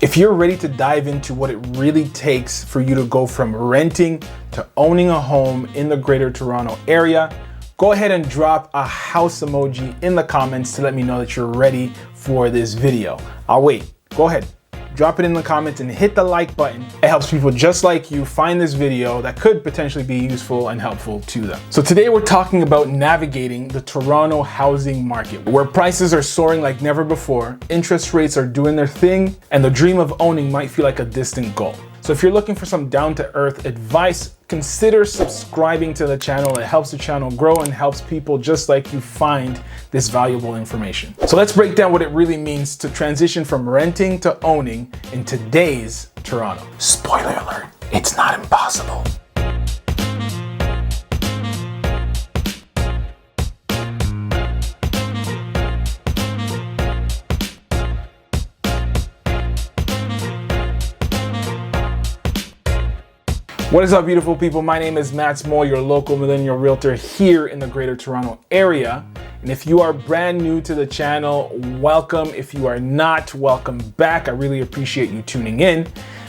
If you're ready to dive into what it really takes for you to go from renting to owning a home in the Greater Toronto Area, go ahead and drop a house emoji in the comments to let me know that you're ready for this video. I'll wait. Go ahead. Drop it in the comments and hit the like button. It helps people just like you find this video that could potentially be useful and helpful to them. So today we're talking about navigating the Toronto housing market, where prices are soaring like never before, interest rates are doing their thing, and the dream of owning might feel like a distant goal. So if you're looking for some down-to-earth advice, consider subscribing to the channel. It helps the channel grow and helps people just like you find this valuable information. So let's break down what it really means to transition from renting to owning in today's Toronto. Spoiler alert, it's not impossible. What is up, beautiful people? My name is Matt Small, your local millennial realtor here in the Greater Toronto Area. And if you are brand new to the channel, welcome. If you are not, welcome back. I really appreciate you tuning in.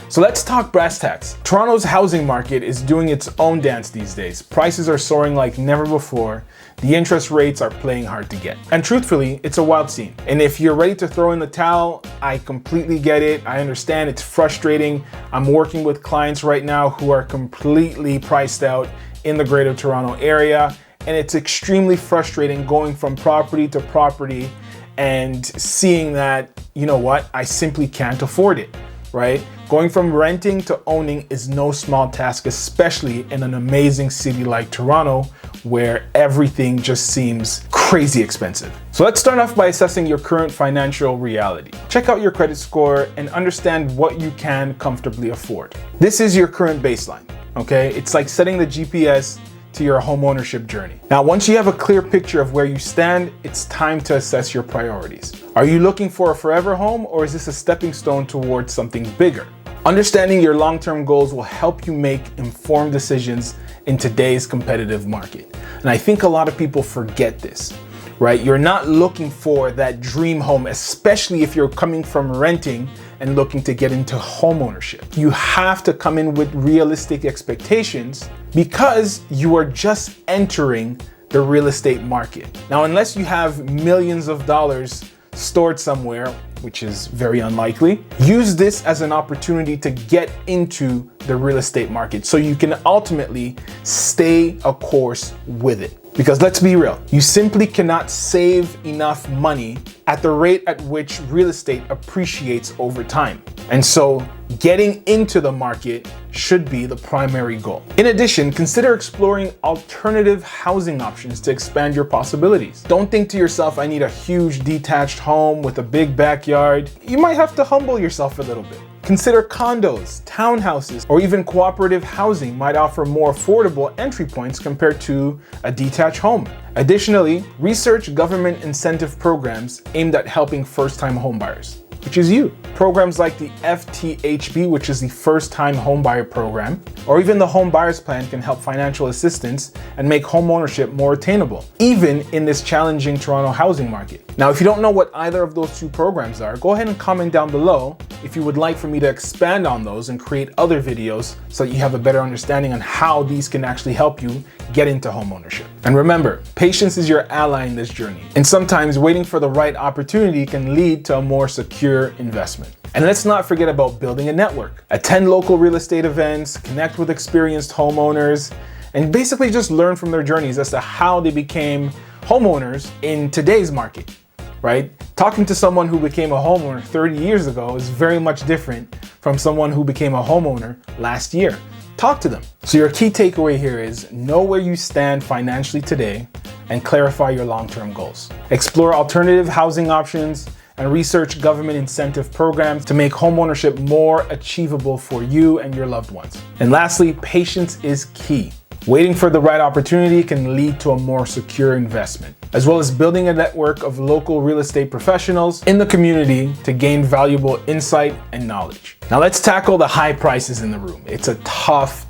So let's talk brass tacks. Toronto's housing market is doing its own dance these days. Prices are soaring like never before. The interest rates are playing hard to get. And truthfully, it's a wild scene. And if you're ready to throw in the towel, I completely get it. I understand it's frustrating. I'm working with clients right now who are completely priced out in the Greater Toronto Area. And it's extremely frustrating going from property to property and seeing that, you know what, I simply can't afford it, right? Going from renting to owning is no small task, especially in an amazing city like Toronto, where everything just seems crazy expensive. So let's start off by assessing your current financial reality. Check out your credit score and understand what you can comfortably afford. This is your current baseline, okay? It's like setting the GPS to your homeownership journey. Now, once you have a clear picture of where you stand, it's time to assess your priorities. Are you looking for a forever home, or is this a stepping stone towards something bigger? Understanding your long-term goals will help you make informed decisions in today's competitive market. And I think a lot of people forget this, right? You're not looking for that dream home, especially if you're coming from renting and looking to get into home ownership. You have to come in with realistic expectations because you are just entering the real estate market. Now, unless you have millions of dollars stored somewhere, which is very unlikely, use this as an opportunity to get into the real estate market so you can ultimately stay a course with it. Because let's be real, you simply cannot save enough money at the rate at which real estate appreciates over time. And so getting into the market should be the primary goal. In addition, consider exploring alternative housing options to expand your possibilities. Don't think to yourself, I need a huge detached home with a big backyard. You might have to humble yourself a little bit. Consider condos, townhouses, or even cooperative housing might offer more affordable entry points compared to a detached home. Additionally, research government incentive programs aimed at helping first-time homebuyers, which is you. Programs like the FTHB, which is the First-Time Homebuyer Program, or even the Home Buyers Plan can help financial assistance and make home ownership more attainable, even in this challenging Toronto housing market. Now, if you don't know what either of those two programs are, go ahead and comment down below if you would like for me to expand on those and create other videos so that you have a better understanding on how these can actually help you get into home ownership. And remember, patience is your ally in this journey. And sometimes waiting for the right opportunity can lead to a more secure investment. And let's not forget about building a network. Attend local real estate events, connect with experienced homeowners, and basically just learn from their journeys as to how they became homeowners in today's market, right? Talking to someone who became a homeowner 30 years ago is very much different from someone who became a homeowner last year. Talk to them. So your key takeaway here is know where you stand financially today and clarify your long-term goals. Explore alternative housing options and research government incentive programs to make homeownership more achievable for you and your loved ones. And lastly, patience is key. Waiting for the right opportunity can lead to a more secure investment, as well as building a network of local real estate professionals in the community to gain valuable insight and knowledge. Now let's tackle the high prices in the room. It's a tough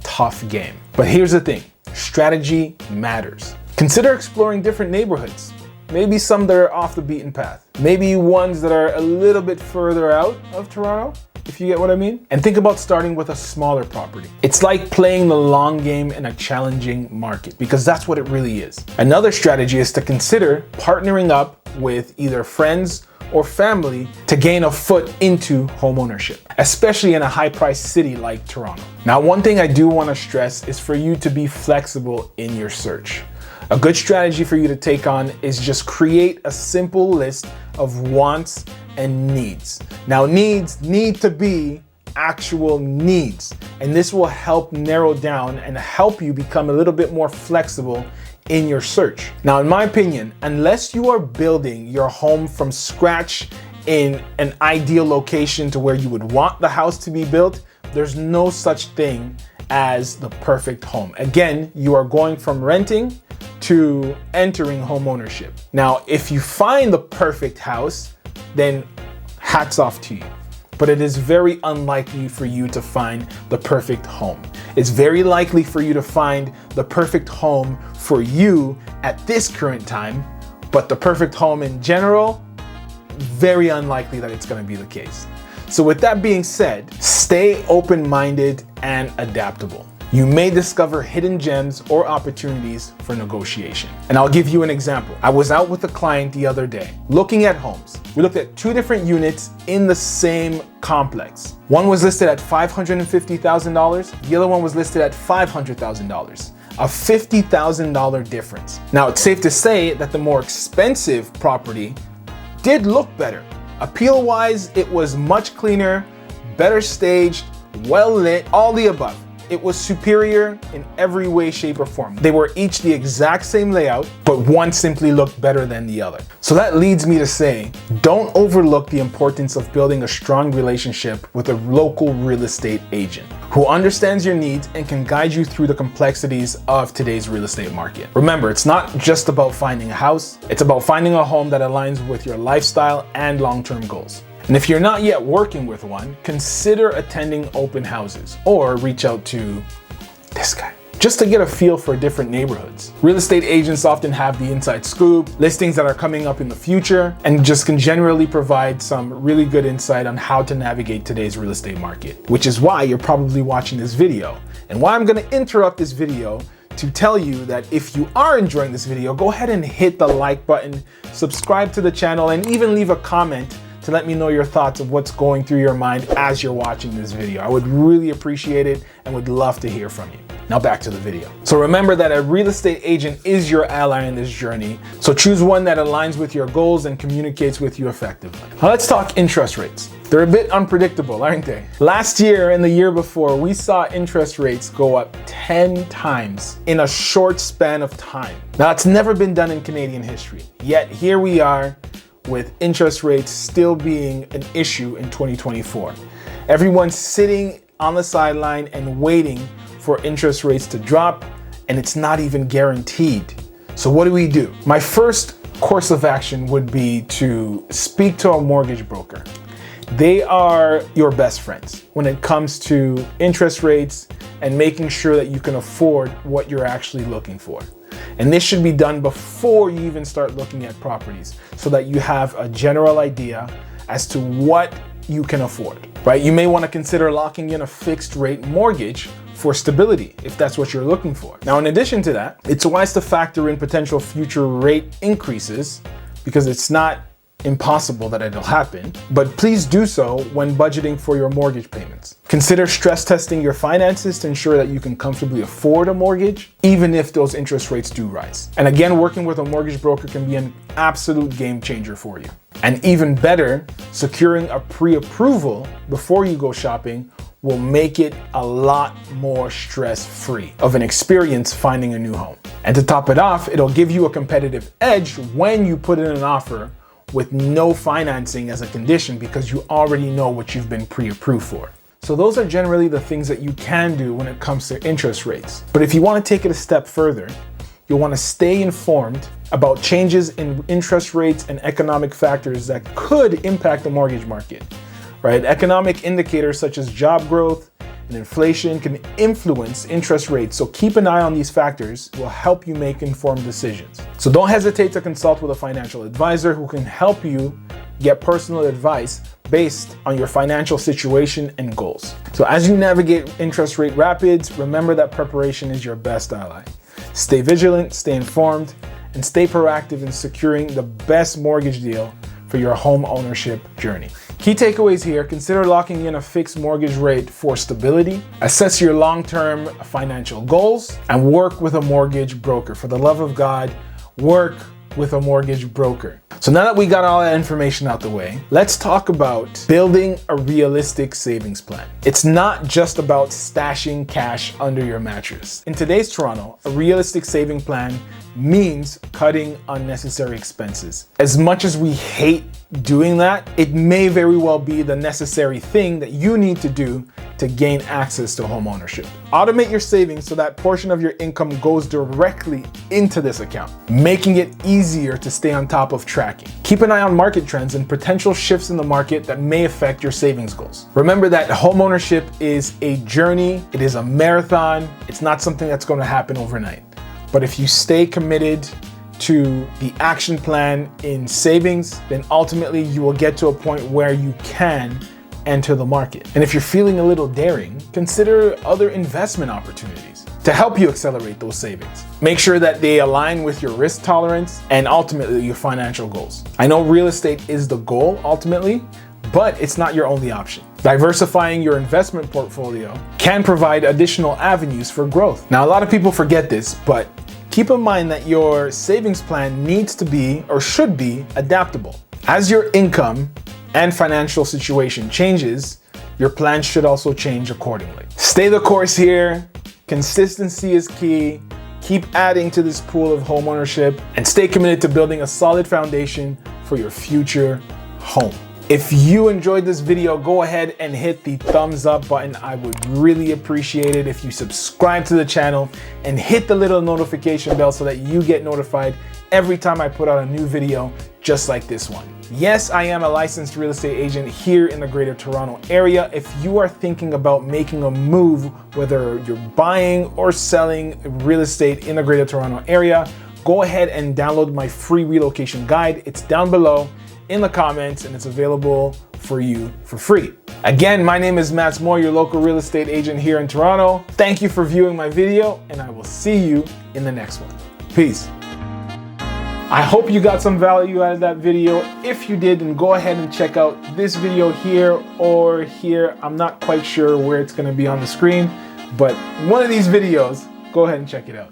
game. But here's the thing, strategy matters. Consider exploring different neighborhoods. Maybe some that are off the beaten path. Maybe ones that are a little bit further out of Toronto. if you get what I mean. And think about starting with a smaller property. It's like playing the long game in a challenging market, because that's what it really is. Another strategy is to consider partnering up with either friends or family to gain a foot into homeownership, especially in a high-priced city like Toronto. Now, one thing I do want to stress is for you to be flexible in your search. A good strategy for you to take on is just create a simple list of wants and needs. Now, needs need to be actual needs, and this will help narrow down and help you become a little bit more flexible in your search. Now, in my opinion, unless you are building your home from scratch in an ideal location to where you would want the house to be built, there's no such thing as the perfect home. Again, you are going from renting to entering home ownership. Now, if you find the perfect house, then hats off to you. But it is very unlikely for you to find the perfect home. It's very likely for you to find the perfect home for you at this current time, but the perfect home in general, very unlikely that it's going to be the case. So with that being said, stay open-minded and adaptable. You may discover hidden gems or opportunities for negotiation. And I'll give you an example. I was out with a client the other day looking at homes. We looked at two different units in the same complex. One was listed at $550,000. The other one was listed at $500,000. A $50,000 difference. Now, it's safe to say that the more expensive property did look better. Appeal-wise, it was much cleaner, better staged, well lit, all the above. It was superior in every way, shape, or form. They were each the exact same layout, but one simply looked better than the other. So that leads me to say, don't overlook the importance of building a strong relationship with a local real estate agent who understands your needs and can guide you through the complexities of today's real estate market. Remember, it's not just about finding a house, it's about finding a home that aligns with your lifestyle and long-term goals. And if you're not yet working with one, consider attending open houses or reach out to this guy just to get a feel for different neighborhoods. Real estate agents often have the inside scoop, listings that are coming up in the future, and just can generally provide some really good insight on how to navigate today's real estate market, which is why you're probably watching this video and why I'm gonna interrupt this video to tell you that if you are enjoying this video, go ahead and hit the like button, subscribe to the channel, and even leave a comment to let me know your thoughts of what's going through your mind as you're watching this video. I would really appreciate it and would love to hear from you. Now back to the video. So remember that a real estate agent is your ally in this journey. So choose one that aligns with your goals and communicates with you effectively. Now let's talk interest rates. They're a bit unpredictable, aren't they? Last year and the year before, we saw interest rates go up 10 times in a short span of time. Now it's never been done in Canadian history. Yet here we are, with interest rates still being an issue in 2024. Everyone's sitting on the sideline and waiting for interest rates to drop, and it's not even guaranteed. So what do? My first course of action would be to speak to a mortgage broker. They are your best friends when it comes to interest rates and making sure that you can afford what you're actually looking for. And this should be done before you even start looking at properties so that you have a general idea as to what you can afford, right? You may want to consider locking in a fixed rate mortgage for stability if that's what you're looking for. Now, in addition to that, it's wise to factor in potential future rate increases because it's not impossible that it'll happen, but please do so when budgeting for your mortgage payments. Consider stress testing your finances to ensure that you can comfortably afford a mortgage, even if those interest rates do rise. And again, working with a mortgage broker can be an absolute game changer for you. And even better, securing a pre-approval before you go shopping will make it a lot more stress-free of an experience finding a new home. And to top it off, it'll give you a competitive edge when you put in an offer with no financing as a condition because you already know what you've been pre-approved for. So those are generally the things that you can do when it comes to interest rates. But if you want to take it a step further, you'll want to stay informed about changes in interest rates and economic factors that could impact the mortgage market, right? Economic indicators such as job growth and inflation can influence interest rates. So keep an eye on these factors will help you make informed decisions. So don't hesitate to consult with a financial advisor who can help you get personal advice based on your financial situation and goals. So as you navigate interest rate rapids, remember that preparation is your best ally. Stay vigilant, stay informed, and stay proactive in securing the best mortgage deal for your home ownership journey. Key takeaways here: consider locking in a fixed mortgage rate for stability, assess your long-term financial goals, and work with a mortgage broker. For the love of God, work with a mortgage broker. So now that we got all that information out the way, let's talk about building a realistic savings plan. It's not just about stashing cash under your mattress. In today's Toronto, a realistic saving plan means cutting unnecessary expenses. As much as we hate doing that, it may very well be the necessary thing that you need to do to gain access to home ownership. Automate your savings so that portion of your income goes directly into this account, making it easier to stay on top of tracking. Keep an eye on market trends and potential shifts in the market that may affect your savings goals. Remember that home ownership is a journey, it is a marathon, it's not something that's going to happen overnight. But if you stay committed to the action plan in savings, then ultimately you will get to a point where you can enter the market. And if you're feeling a little daring, consider other investment opportunities to help you accelerate those savings. Make sure that they align with your risk tolerance and ultimately your financial goals. I know real estate is the goal ultimately, but it's not your only option. Diversifying your investment portfolio can provide additional avenues for growth. Now, a lot of people forget this, but keep in mind that your savings plan needs to be or should be adaptable. As your income and financial situation changes, your plan should also change accordingly. Stay the course here. Consistency is key. Keep adding to this pool of home ownership and stay committed to building a solid foundation for your future home. If you enjoyed this video, go ahead and hit the thumbs up button. I would really appreciate it if you subscribe to the channel and hit the little notification bell so that you get notified every time I put out a new video just like this one. Yes, I am a licensed real estate agent here in the Greater Toronto Area. If you are thinking about making a move, whether you're buying or selling real estate in the Greater Toronto Area, go ahead and download my free relocation guide. It's down below in the comments and it's available for you for free. Again, my name is Matt Moore, your local real estate agent here in Toronto. Thank you for viewing my video and I will see you in the next one. Peace. I hope you got some value out of that video. If you did, then go ahead and check out this video here or here. I'm not quite sure where it's gonna be on the screen, but one of these videos, go ahead and check it out.